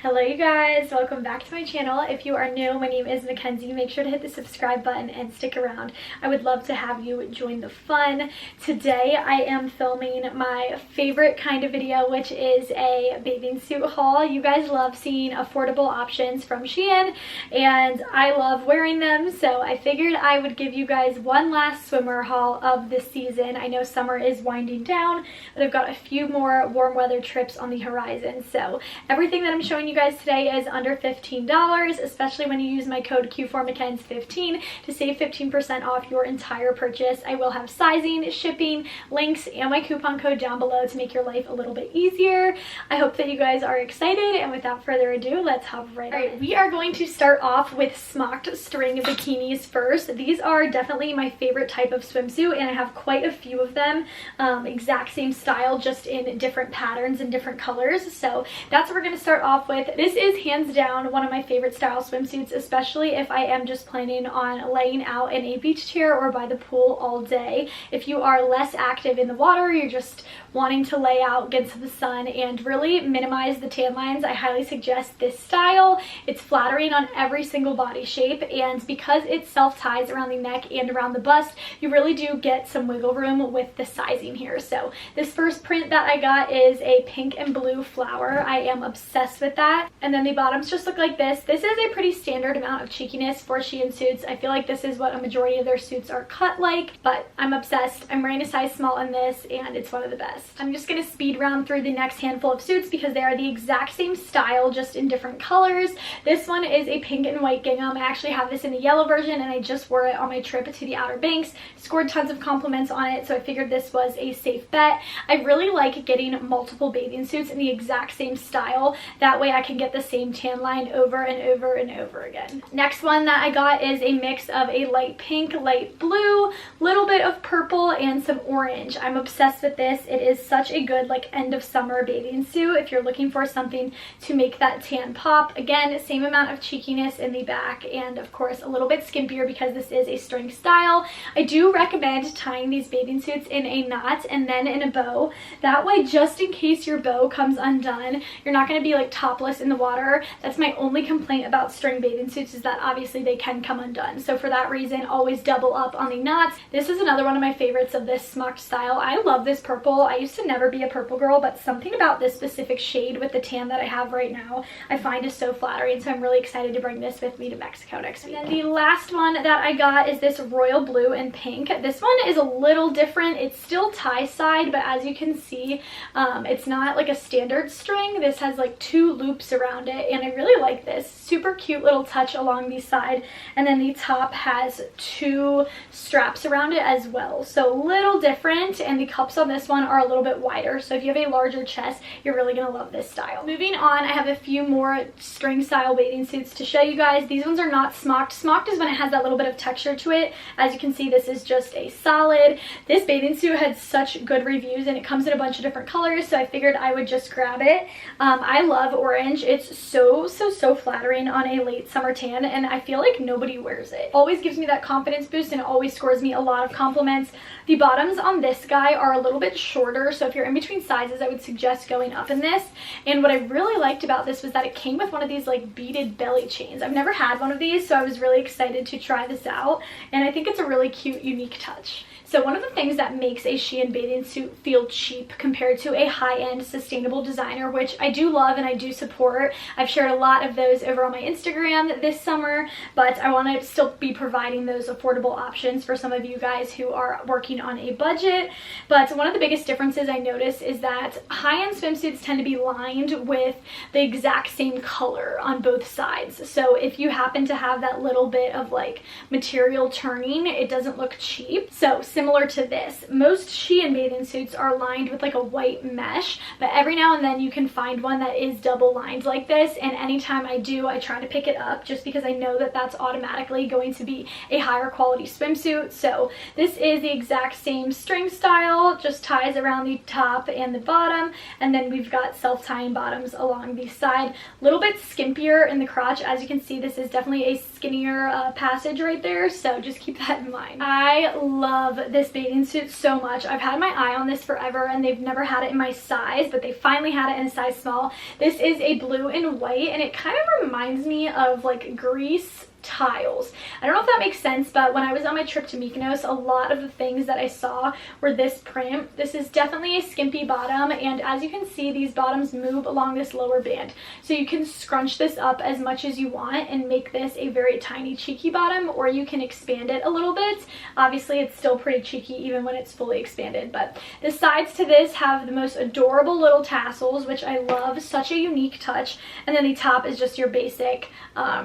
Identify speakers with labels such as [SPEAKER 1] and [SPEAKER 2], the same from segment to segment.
[SPEAKER 1] Hello you guys, welcome back to my channel. If you are new, my name is Mackenzie. Make sure to hit the subscribe button and stick around. I would love to have you join the fun. Today I am filming my favorite kind of video, which is a bathing suit haul. You guys love seeing affordable options from SheIn and I love wearing them, so I figured I would give you guys one last swimwear haul of this season. I know summer is winding down, but I've got a few more warm weather trips on the horizon, so everything that I'm showing you guys today is under $15, especially when you use my code Q4McKenz15 to save 15% off your entire purchase. I will have sizing, shipping, links, and my coupon code down below to make your life a little bit easier. I hope that you guys are excited, and without further ado, let's hop right in. Alright, we are going to start off with Smocked string bikinis first. These are definitely my favorite type of swimsuit, and I have quite a few of them. Exact same style, just in different patterns and different colors. So that's what we're going to start off with. This is hands down one of my favorite style swimsuits, especially if I am just planning on laying out in a beach chair or by the pool all day. If you are less active in the water, you're just wanting to lay out, get some sun, and really minimize the tan lines, I highly suggest this style. It's flattering on every single body shape, and because it self-ties around the neck and around the bust, you really do get some wiggle room with the sizing here. So this first print that I got is a pink and blue flower. I am obsessed with that. And then the bottoms just look like this. This is a pretty standard amount of cheekiness for SheIn suits. I feel like this is what a majority of their suits are cut like, but I'm obsessed. I'm wearing a size small in this, and it's one of the best. I'm just going to speed round through the next handful of suits because they are the exact same style, just in different colors. This one is a pink and white gingham. I actually have this in the yellow version, and I just wore it on my trip to the Outer Banks. Scored tons of compliments on it, so I figured this was a safe bet. I really like getting multiple bathing suits in the exact same style. That way I can get the same tan line over and over and over again. Next one that I got is a mix of a light pink, light blue, little bit of purple, and some orange. I'm obsessed with this. It is such a good like end of summer bathing suit if you're looking for something to make that tan pop. Again, same amount of cheekiness in the back, and of course a little bit skimpier because this is a string style. I do recommend tying these bathing suits in a knot and then in a bow. That way, just in case your bow comes undone, you're not going to be like topless in the water. That's my only complaint about string bathing suits, is that obviously they can come undone. So for that reason, always double up on the knots. This is another one of my favorites of this Smocked style. I love this purple. I used to never be a purple girl, but something about this specific shade with the tan that I have right now I find is so flattering, so I'm really excited to bring this with me to Mexico next week. And then the last one that I got is this royal blue and pink. This one is a little different. It's still tie side, but as you can see, it's not like a standard string. This has like two loops around it, and I really like this. Super cute little touch along the side, and then the top has two straps around it as well, so a little different, and the cups on this one are a little bit wider, so if you have a larger chest, you're really gonna love this style. Moving on, I have a few more string style bathing suits to show you guys. These ones are not smocked. Smocked is when it has that little bit of texture to it. As you can see, this is just a solid. This bathing suit had such good reviews, and it comes in a bunch of different colors, so I figured I would just grab it. I love orange. It's so flattering on a late summer tan, and I feel like nobody wears it. Always gives me that confidence boost, and it always scores me a lot of compliments. The bottoms on this guy are a little bit shorter, so if you're in between sizes, I would suggest going up in this. And what I really liked about this was that it came with one of these like beaded belly chains. I've never had one of these, so I was really excited to try this out, and I think it's a really cute, unique touch. So one of the things that makes a SheIn bathing suit feel cheap compared to a high-end sustainable designer, which I do love and I do support. I've shared a lot of those over on my Instagram this summer, but I want to still be providing those affordable options for some of you guys who are working on a budget. But one of the biggest differences I notice is that high-end swimsuits tend to be lined with the exact same color on both sides. So if you happen to have that little bit of like material turning, it doesn't look cheap. So similar to this, most SheIn bathing suits are lined with like a white mesh, but every now and then you can find one that is double lined like this, and anytime I do, I try to pick it up just because I know that that's automatically going to be a higher quality swimsuit. So this is the exact same string style, just ties around the top and the bottom, and then we've got self-tying bottoms along the side. A little bit skimpier in the crotch. As you can see, this is definitely a skinnier passage right there, so just keep that in mind. I love this bathing suit so much. I've had my eye on this forever, and they've never had it in my size, but they finally had it in a size small. This is a blue and white, and it kind of reminds me of like Greece tiles. I don't know if that makes sense, but when I was on my trip to Mykonos, a lot of the things that I saw were this print. This is definitely a skimpy bottom, and as you can see, these bottoms move along this lower band, so you can scrunch this up as much as you want and make this a very tiny cheeky bottom, or you can expand it a little bit. Obviously it's still pretty cheeky even when it's fully expanded, but the sides to this have the most adorable little tassels, which I love. Such a unique touch. And then the top is just your basic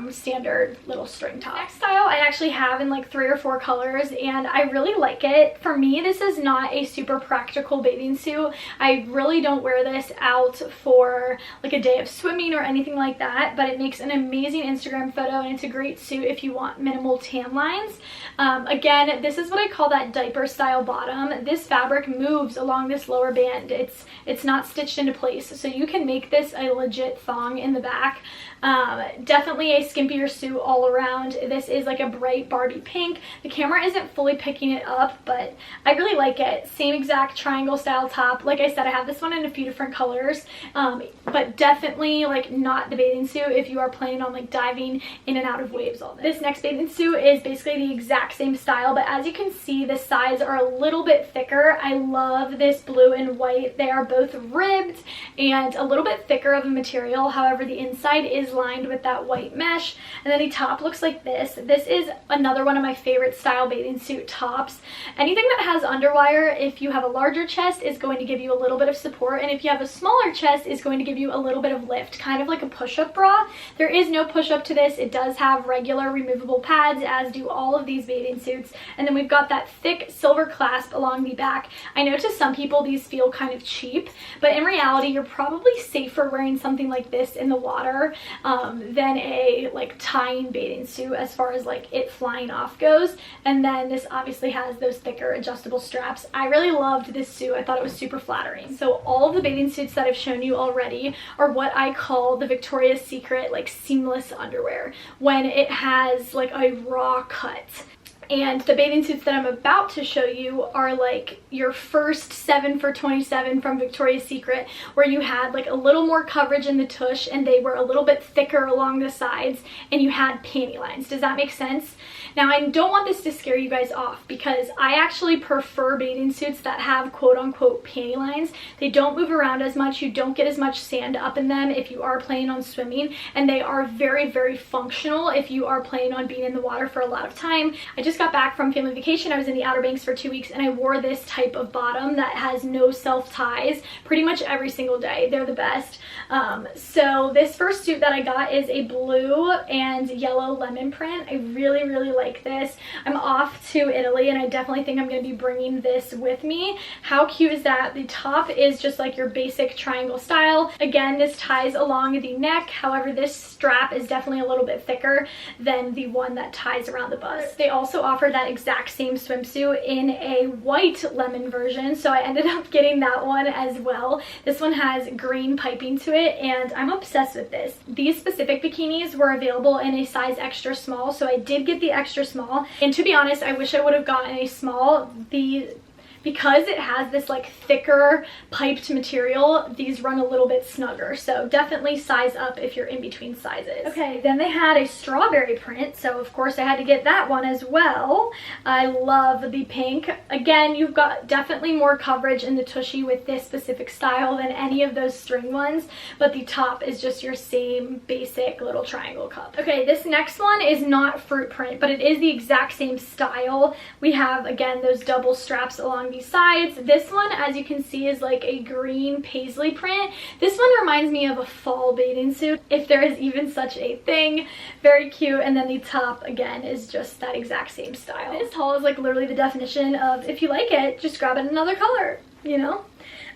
[SPEAKER 1] standard little string top. Next style I actually have in like 3 or 4 colors, and I really like it. For me, this is not a super practical bathing suit. I really don't wear this out for like a day of swimming or anything like that, but it makes an amazing Instagram photo, and it's a great suit if you want minimal tan lines. Again, this is what I call that diaper style bottom. This fabric moves along this lower band. It's not stitched into place, so you can make this a legit thong in the back. Definitely a skimpier suit all around. This is like a bright Barbie pink. The camera isn't fully picking it up, but I really like it. Same exact triangle style top. Like I said, I have this one in a few different colors, but definitely like not the bathing suit if you are planning on like diving in and out of waves all day. This next bathing suit is basically the exact same style, but as you can see, the sides are a little bit thicker. I love this blue and white. They are both ribbed and a little bit thicker of a material. However, the inside is lined with that white mesh, and then the top looks like this. This is another one of my favorite style bathing suit tops. Anything that has underwire, if you have a larger chest, is going to give you a little bit of support, and if you have a smaller chest, is going to give you a little bit of lift, kind of like a push-up bra. There is no push-up to this. It does have regular removable pads, as do all of these bathing suits, and then we've got that thick silver clasp along the back. I know to some people these feel kind of cheap, but in reality you're probably safer wearing something like this in the water than a like tying bathing suit as far as like it flying off goes. And then this obviously has those thicker adjustable straps. I really loved this suit. I thought it was super flattering. So all of the bathing suits that I've shown you already are what I call the Victoria's Secret like seamless underwear, when it has like a raw cut. And the bathing suits that I'm about to show you are like your first 7 for $27 from Victoria's Secret, where you had like a little more coverage in the tush and they were a little bit thicker along the sides, and you had panty lines. Does that make sense? Now, I don't want this to scare you guys off, because I actually prefer bathing suits that have quote-unquote panty lines. They don't move around as much. You don't get as much sand up in them if you are planning on swimming, and they are very, very functional if you are planning on being in the water for a lot of time. I just got back from family vacation. I was in the Outer Banks for 2 weeks, and I wore this type of bottom that has no self ties pretty much every single day. They're the best. So this first suit that I got is a blue and yellow lemon print. I really, really like this. I'm off to Italy, and I definitely think I'm going to be bringing this with me. How cute is that? The top is just like your basic triangle style. Again, this ties along the neck. However, this strap is definitely a little bit thicker than the one that ties around the bust. They also offer that exact same swimsuit in a white lemon version, so I ended up getting that one as well. This one has green piping to it, and I'm obsessed with this. These specific bikinis were available in a size extra small, so I did get the extra small, and to be honest, I wish I would have gotten a small. Because it has this like thicker piped material, these run a little bit snugger, so definitely size up if you're in between sizes. Okay, then they had a strawberry print, so of course I had to get that one as well. I love the pink. Again, you've got definitely more coverage in the tushy with this specific style than any of those string ones, but the top is just your same basic little triangle cup. Okay, this next one is not fruit print, but it is the exact same style. We have, again, those double straps along the sides. This one, as you can see, is like a green paisley print. This one reminds me of a fall bathing suit, if there is even such a thing. Very cute. And then the top, again, is just that exact same style. This haul is like literally the definition of, if you like it, just grab it another color, you know?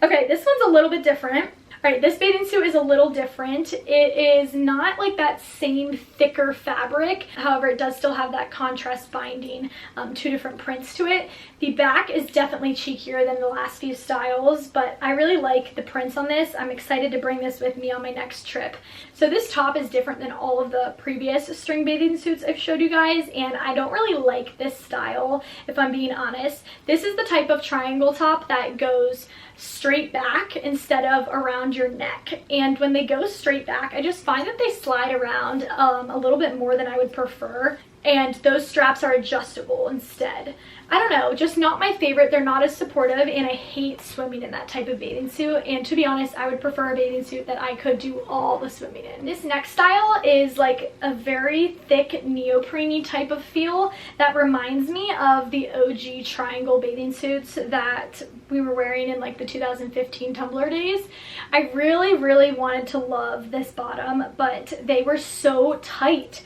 [SPEAKER 1] Okay, this one's a little bit different. Alright, this bathing suit is a little different. It is not like that same thicker fabric. However, it does still have that contrast binding, 2 different prints to it. The back is definitely cheekier than the last few styles, but I really like the prints on this. I'm excited to bring this with me on my next trip. So this top is different than all of the previous string bathing suits I've showed you guys, and I don't really like this style, if I'm being honest. This is the type of triangle top that goes straight back instead of around your neck. And when they go straight back, I just find that they slide around a little bit more than I would prefer. And those straps are adjustable instead. I don't know, just not my favorite. They're not as supportive, and I hate swimming in that type of bathing suit. And to be honest, I would prefer a bathing suit that I could do all the swimming in. This next style is like a very thick neoprene type of feel that reminds me of the OG triangle bathing suits that we were wearing in like the 2015 Tumblr days. I really wanted to love this bottom, but they were so tight.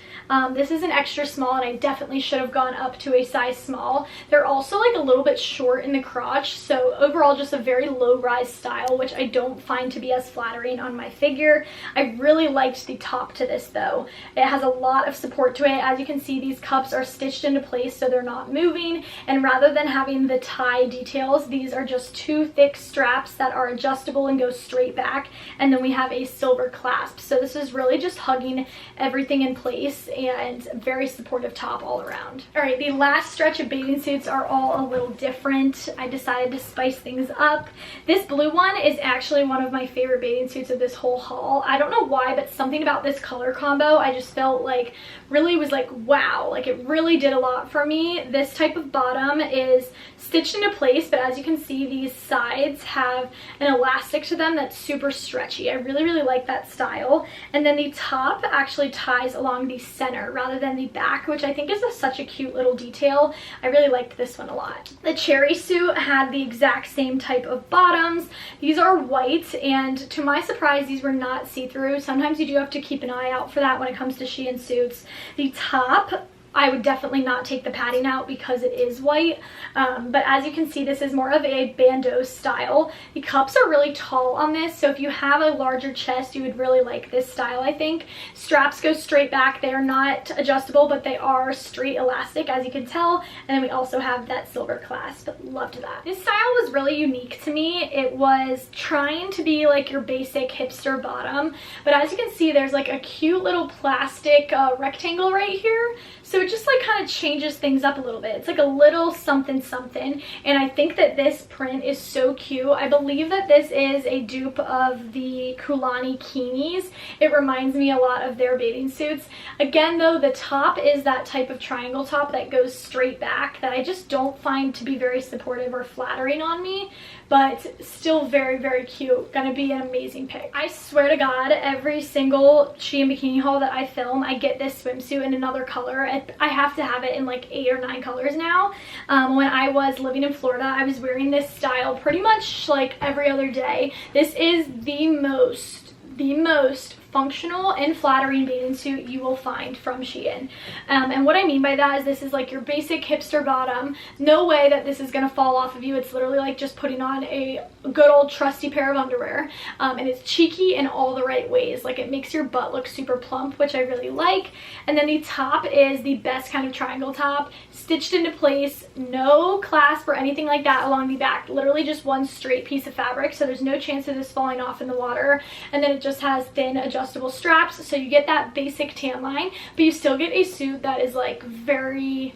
[SPEAKER 1] This is an extra small, and I definitely should have gone up to a size small. They're also like a little bit short in the crotch, so overall just a very low rise style, which I don't find to be as flattering on my figure. I really liked the top to this though. It has a lot of support to it. As you can see, these cups are stitched into place so they're not moving, and rather than having the tie details, these are just two thick straps that are adjustable and go straight back, and then we have a silver clasp. So this is really just hugging everything in place, and very supportive top all around. All right, the last stretch of bathing suits are all a little different. I decided to spice things up. This blue one is actually one of my favorite bathing suits of this whole haul. I don't know why, but something about this color combo I just felt like really was like, wow, like it really did a lot for me. This type of bottom is stitched into place, but as you can see, these sides have an elastic to them that's super stretchy. I really like that style. And then the top actually ties along the center rather than the back, which I think is such a cute little detail. I really liked this one a lot. The cherry suit had the exact same type of bottoms. These are white, and to my surprise, these were not see-through. Sometimes you do have to keep an eye out for that when it comes to SheIn suits. The top, I would definitely not take the padding out because it is white, but as you can see, this is more of a bandeau style. The cups are really tall on this, so if you have a larger chest, you would really like this style, I think. Straps go straight back. They are not adjustable, but they are straight elastic, as you can tell, and then we also have that silver clasp. Loved that. This style was really unique to me. It was trying to be like your basic hipster bottom, but as you can see, there's like a cute little plastic rectangle right here. So it just like kind of changes things up a little bit. It's like a little something something, and I think that this print is so cute. I believe that this is a dupe of the Kulani bikinis. It reminds me a lot of their bathing suits. Again though, the top is that type of triangle top that goes straight back that I just don't find to be very supportive or flattering on me, but still very cute. Gonna be an amazing pick. I swear to God, every single SheIn bikini haul that I film, I get this swimsuit in another color. I have to have it in like 8 or 9 colors now. When I was living in Florida, I was wearing this style pretty much like every other day. This is the most functional and flattering bathing suit you will find from SheIn. And what I mean by that is this is like your basic hipster bottom. No way that this is gonna fall off of you. It's literally like just putting on a good old trusty pair of underwear. And it's cheeky in all the right ways. Like it makes your butt look super plump, which I really like. And then the top is the best kind of triangle top, stitched into place, no clasp or anything like that along the back. Literally just one straight piece of fabric, so there's no chance of this falling off in the water. And then it just has thin adjustable straps, so you get that basic tan line, but you still get a suit that is like very,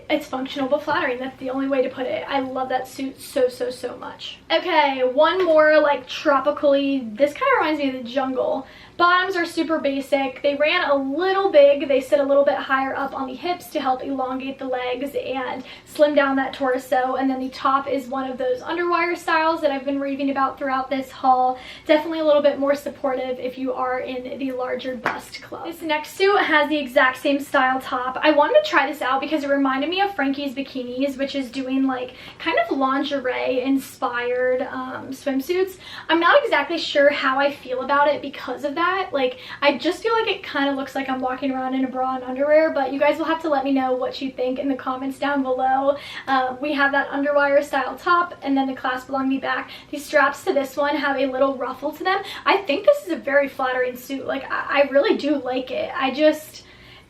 [SPEAKER 1] it's functional but flattering. That's the only way to put it. I love that suit so much. Okay, one more like tropically, this kind of reminds me of the jungle. Bottoms are super basic. They ran a little big. They sit a little bit higher up on the hips to help elongate the legs and slim down that torso. And then the top is one of those underwire styles that I've been raving about throughout this haul. Definitely a little bit more supportive if you are in the larger bust club. This next suit has the exact same style top. I wanted to try this out because it reminded me of Frankie's Bikinis, which is doing like kind of lingerie inspired swimsuits. I'm not exactly sure how I feel about it because of that. Like, I just feel like it kind of looks like I'm walking around in a bra and underwear, but you guys will have to let me know what you think in the comments down below. We have that underwire style top and then the clasp along the back. These straps to this one have a little ruffle to them. I think this is a very flattering suit. Like, I really do like it.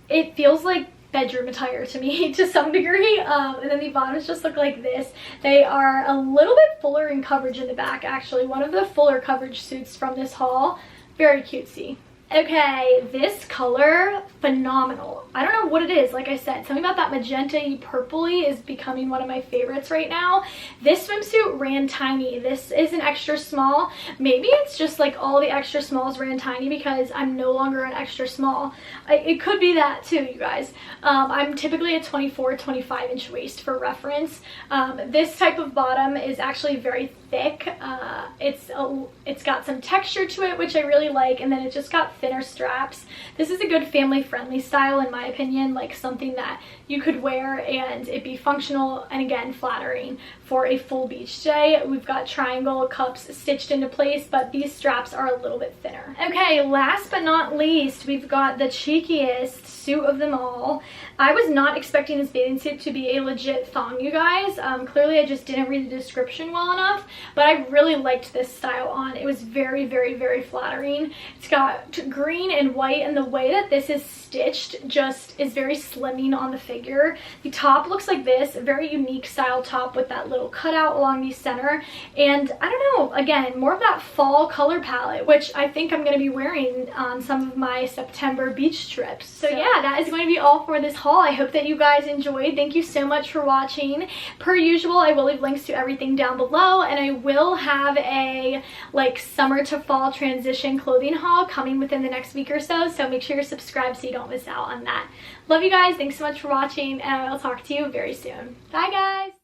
[SPEAKER 1] It feels like bedroom attire to me to some degree. And then the bottoms just look like this. They are a little bit fuller in coverage in the back, actually. One of the fuller coverage suits from this haul. Very cutesy. Okay, this color, phenomenal. I don't know what it is. Like I said, something about that magenta-y purpley is becoming one of my favorites right now. This swimsuit ran tiny. This is an extra small. Maybe it's just like all the extra smalls ran tiny because I'm no longer an extra small. It could be that too, you guys. I'm typically a 24, 25 inch waist for reference. This type of bottom is actually very thick. It's got some texture to it, which I really like, and then it just got thinner straps. This is a good family friendly style in my opinion, like something that you could wear and it'd be functional and again flattering for a full beach day. We've got triangle cups stitched into place, but these straps are a little bit thinner. Okay, last but not least, we've got the cheekiest suit of them all. I was not expecting this bathing suit to be a legit thong, you guys. Clearly I just didn't read the description well enough, but I really liked this style on. It was very, very, very flattering. It's got green and white, and the way that this is stitched just is very slimming on the figure. The top looks like this, a very unique style top with that little cutout along the center, and I don't know, again, more of that fall color palette, which I think I'm going to be wearing on some of my September beach trips. So yeah, that is going to be all for this haul. I hope that you guys enjoyed. Thank you so much for watching. Per usual, I will leave links to everything down below, and I will have a like summer to fall transition clothing haul coming within the next week or so, so make sure you're subscribed so you don't miss out on that. Love you guys. Thanks so much for watching, and I'll talk to you very soon. Bye guys.